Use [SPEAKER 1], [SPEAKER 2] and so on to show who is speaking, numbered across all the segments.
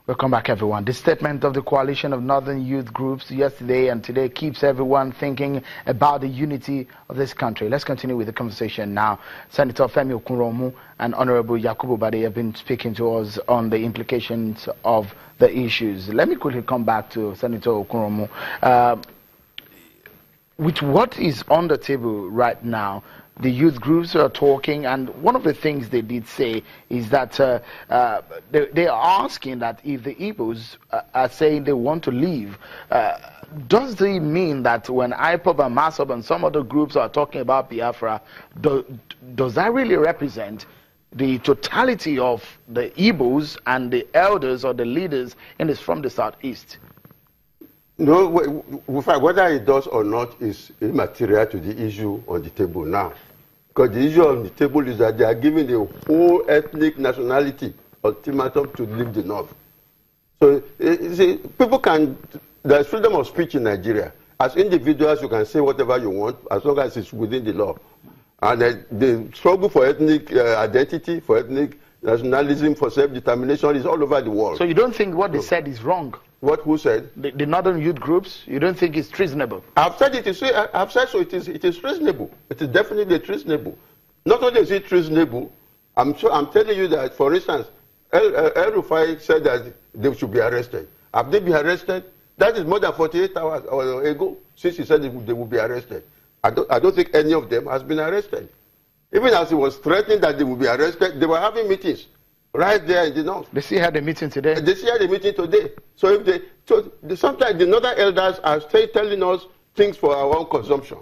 [SPEAKER 1] Welcome back, everyone. The statement of the Coalition of Northern Youth Groups yesterday and today keeps everyone thinking about the unity of this country. Let's continue with the conversation now. Senator Femi Okunromu and Honorable Yakubu Bade have been speaking to us on the implications of the issues. Let me quickly come back to Senator Okunromu. With what is on the table right now, the youth groups are talking, and one of the things they did say is that they are asking that if the Igbos are saying they want to leave, does it mean that when IPOB and MASSOB and some other groups are talking about Biafra, does that really represent the totality of the Igbos and the elders or the leaders from the southeast?
[SPEAKER 2] No, whether it does or not is immaterial to the issue on the table now. Because the issue on the table is that they are giving the whole ethnic nationality ultimatum to leave the North. So, see, there's freedom of speech in Nigeria. As individuals, you can say whatever you want, as long as it's within the law. And the struggle for ethnic identity, for ethnic nationalism, for self-determination is all over the world. So
[SPEAKER 1] you don't think what they said is wrong?
[SPEAKER 2] What? Who said?
[SPEAKER 1] The Northern Youth Groups. You don't think it's treasonable?
[SPEAKER 2] I've said it is. I've said so. It is treasonable. It is definitely treasonable. Not only is it treasonable, I'm telling you that, for instance, El-Rufai said that they should be arrested. Have they been arrested? That is more than 48 hours ago since he said they would be arrested. I don't think any of them has been arrested. Even as he was threatening that they would be arrested, they were having meetings right there in the North.
[SPEAKER 1] They still had a meeting today?
[SPEAKER 2] They still had a meeting today. So sometimes the Northern elders are still telling us things for our own consumption.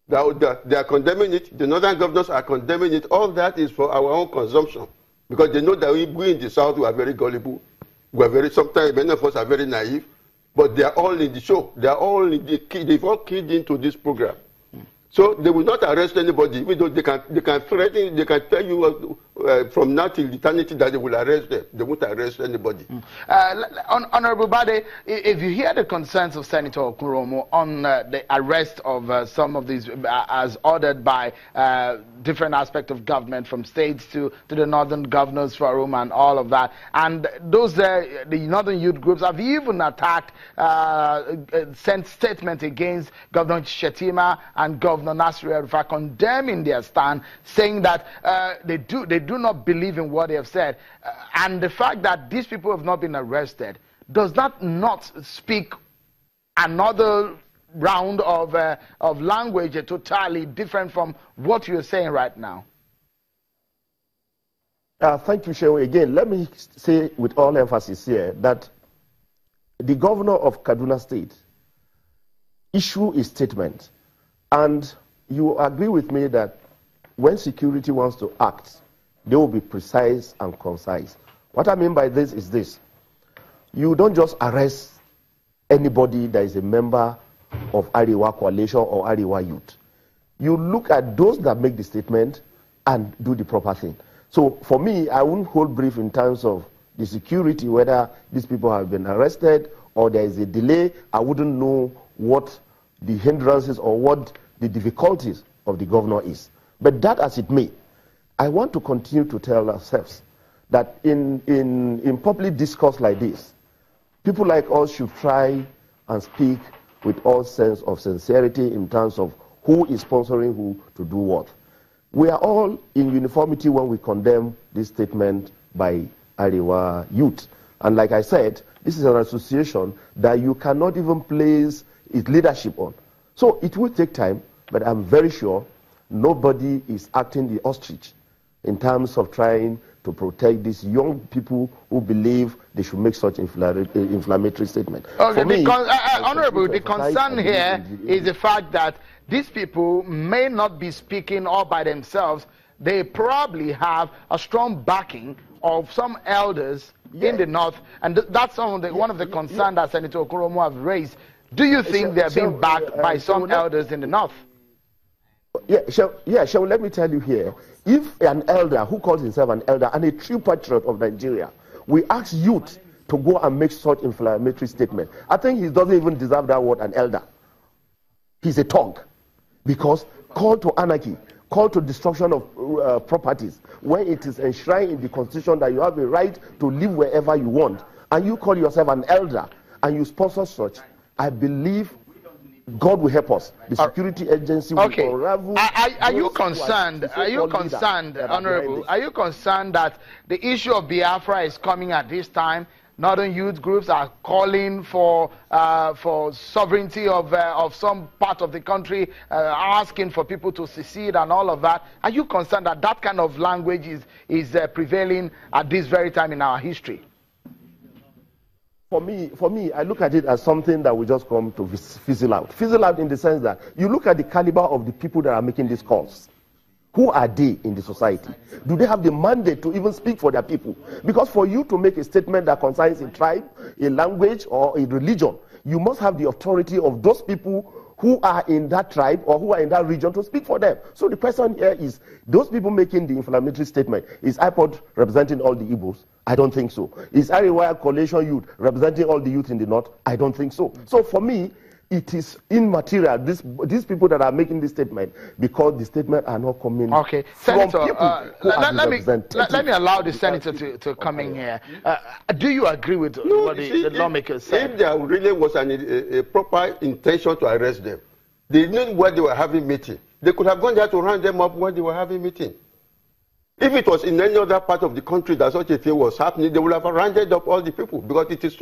[SPEAKER 2] They are condemning it. The Northern governors are condemning it. All that is for our own consumption. Because they know that we in the South, we are very gullible. Sometimes many of us are very naive. But they are all in the show. They've all keyed into this program. So they will not arrest anybody, even though they can threaten, they can tell you from now till eternity that they will arrest them. They won't arrest anybody.
[SPEAKER 1] Honorable Bade, if you hear the concerns of Senator Okunromu on the arrest of some of these as ordered by different aspects of government, from states to the Northern Governors Forum and all of that, and the Northern Youth Groups have even attacked, sent statements against Governor Shettima and Governor Nasir El-Rufai, condemning their stand, saying that they do not believe in what they have said, and the fact that these people have not been arrested, does that not speak another round of language totally different from what you're saying right now?
[SPEAKER 3] Thank you, Shehu. Again, let me say with all emphasis here that the governor of Kaduna State issued a statement, and you agree with me that when security wants to act, they will be precise and concise. What I mean by this is this: you don't just arrest anybody that is a member of Ariwa Coalition or Ariwa Youth. You look at those that make the statement and do the proper thing. So for me, I wouldn't hold brief in terms of the security, whether these people have been arrested or there is a delay. I wouldn't know what the hindrances or what the difficulties of the governor is. But that as it may, I want to continue to tell ourselves that in public discourse like this, people like us should try and speak with all sense of sincerity in terms of who is sponsoring who to do what. We are all in uniformity when we condemn this statement by Ariwa Youth. And like I said, this is an association that you cannot even place its leadership on. So it will take time, but I'm very sure nobody is acting the ostrich in terms of trying to protect these young people who believe they should make such inflammatory statement.
[SPEAKER 1] Okay, Honorable, the concern here is the fact that these people may not be speaking all by themselves. They probably have a strong backing of some elders in the North, and that's one of the concerns that Senator Okunromu have raised. Do you think they are being backed by some elders in the North?
[SPEAKER 3] So let me tell you here, if an elder who calls himself an elder and a true patriot of Nigeria, we ask youth to go and make such inflammatory statement, I think he doesn't even deserve that word, an elder. He's a thug, because call to anarchy, call to destruction of properties, when it is enshrined in the Constitution that you have a right to live wherever you want. and you call yourself an elder, and you sponsor such, I believe God will help us. The security agency will unravel.
[SPEAKER 1] Are you concerned? Are you concerned, Honorable? Are you concerned that the issue of Biafra is coming at this time? Northern youth groups are calling for sovereignty of some part of the country, asking for people to secede and all of that. Are you concerned that that kind of language is prevailing at this very time in our history?
[SPEAKER 3] For me, I look at it as something that will just come to fizzle out. Fizzle out in the sense that you look at the caliber of the people that are making these calls. Who are they in the society? Do they have the mandate to even speak for their people? Because for you to make a statement that concerns a tribe, a language, or a religion, you must have the authority of those people who are in that tribe or who are in that region to speak for them. So the question here is, those people making the inflammatory statement, is IPOD representing all the Igbos? I don't think so. Is Ariwaya Coalition Youth representing all the youth in the north? I don't think so. So for me, it is immaterial, these people that are making this statement, because the statement are not coming from
[SPEAKER 1] Senator,
[SPEAKER 3] people who are
[SPEAKER 1] let me allow the senator to come in here. Do you agree with what the lawmakers said?
[SPEAKER 2] If there really was a proper intention to arrest them, they knew where they were having meeting. They could have gone there to round them up when they were having meeting. If it was in any other part of the country that such a thing was happening, they would have rounded up all the people, because it is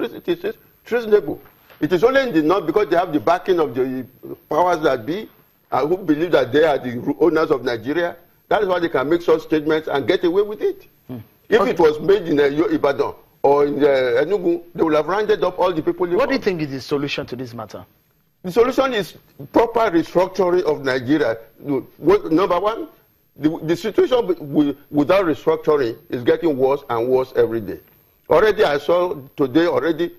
[SPEAKER 2] treasonable. It is only in the north because they have the backing of the powers that be, who believe that they are the owners of Nigeria. That is why they can make such statements and get away with it. If it was made in Ibadan or in Enugu, they would have rounded up all the people.
[SPEAKER 1] What do you think is the solution to this matter?
[SPEAKER 2] The solution is proper restructuring of Nigeria. Number one, the situation without restructuring is getting worse and worse every day. Already I saw today,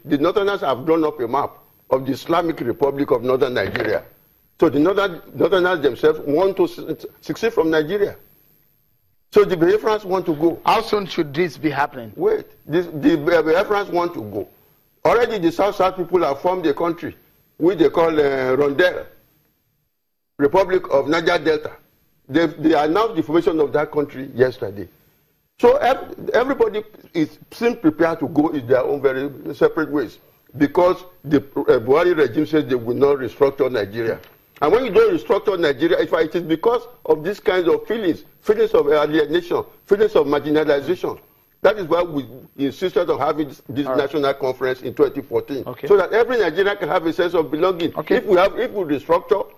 [SPEAKER 2] the Northerners have drawn up a map of the Islamic Republic of Northern Nigeria. So the Northerners themselves want to succeed from Nigeria. So the Biafrans want to go.
[SPEAKER 1] How soon should this be happening?
[SPEAKER 2] Wait, the Biafrans want to go. Already the South people have formed a country, which they call Rondel, Republic of Niger Delta. They announced the formation of that country yesterday. So everybody seems prepared to go in their own very separate ways, because the Buhari regime says they will not restructure Nigeria. And when you don't restructure Nigeria, it is because of these kinds of feelings of alienation, feelings of marginalization. That is why we insisted on having this national conference in 2014, so that every Nigerian can have a sense of belonging. If we restructure,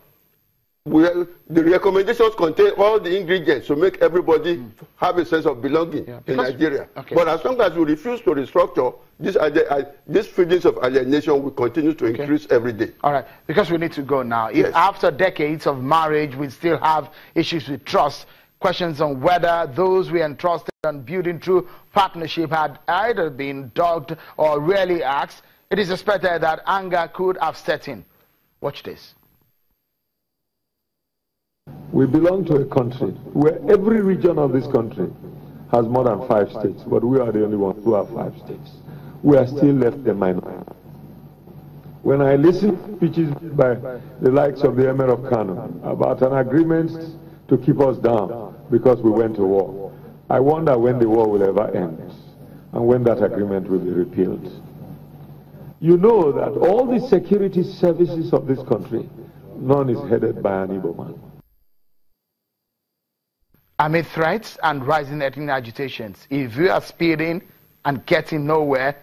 [SPEAKER 2] the recommendations contain all the ingredients to make everybody have a sense of belonging in Nigeria. But as long as we refuse to restructure, these feelings of alienation will continue to increase every day.
[SPEAKER 1] All right, because we need to go now. If after decades of marriage we still have issues with trust, questions on whether those we entrusted on building true partnership had either been dogged or rarely asked, it is expected that anger could have set in. Watch this.
[SPEAKER 4] We belong to a country where every region of this country has more than 5 states, but we are the only ones who have 5 states. We are still left the minority. When I listen to speeches by the likes of the Emir of Kano about an agreement to keep us down because we went to war, I wonder when the war will ever end and when that agreement will be repealed. You know that all the security services of this country, none is headed by an Igbo man.
[SPEAKER 1] Amid threats and rising ethnic agitations, if we are speeding and getting nowhere,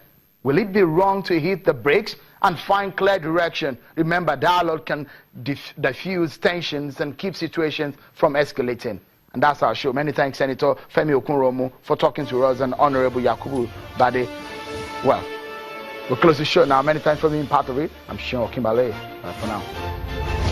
[SPEAKER 1] will it be wrong to hit the brakes and find clear direction? Remember, dialogue can diffuse tensions and keep situations from escalating. And that's our show. Many thanks, Senator Femi Okunromo, for talking to us, and Honorable Yakubu Bade. Well, we'll close the show now. Many thanks for being part of it. I'm Sean Kimbale. Bye for now.